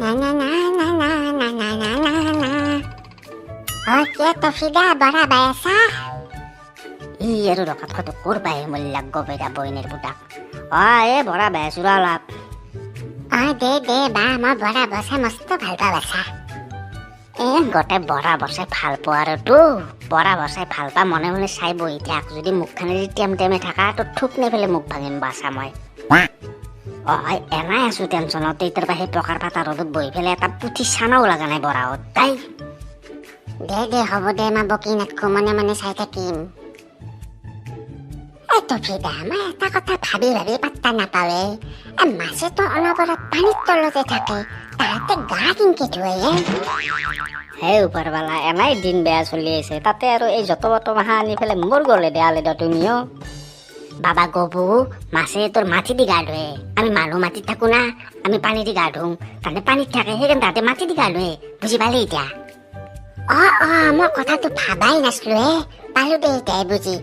না না না না না না না না না না কে তো ফিদা বড়া বায়াসা ই আৰু ৰখাত কত কৰবাই মল্লাক গবেৰা বইনেৰ বুটাক এ বৰা বেচুৰা লাভ দে দে বা মই বড়া বসা মস্ত ভাল পা বাসা গোটে বৰা বসাই ভাল পোৱা আৰুতো বৰা বসাই ভাল পা মনে মনে চাই বহি থাক যদি মুখখানে যদি টেম টেমে থাকা তো ঠুক নেপেলে মুখ ভাঙিম বাছা মই এনাই আছো টেনচনত তাৰ পৰা সেই পকাৰ পাতা ৰ'দত বহি পেলাই এটা পুঠি চানাও লগা নাই বৰাহত তাই দে দে হ'ব দে মই বকি নাথকো মনে মনে চাই থাকিম তো ফিদা মই এটা কথা ভাবি ভাবি পাত্তা নাপাৱে মাছেতো অনবৰত পানীৰ তলতে থাকে তাহাঁতে গা কিনকে ধুৱে হে ওপৰৱালা এনাই দিন বেয়া চলি আছে তাতে আৰু এই যত বত মাহা আনি পেলাই মোৰ গলে দেয়ালে দ তুমিও বাবা গবু মাছে তোৰ মাটি দি গা ধুৱে আমি মানুহ মাটিত থাকো না আমি পানী দি গা ধুওঁ তাহাঁতে পানীত থাকে সেইকাৰণে তাহাঁতে মাটি দি গা ধুৱে বুজি পালি এতিয়া মই কথাটো ভাবাই নাছিলো পালো দে এতিয়াই বুজি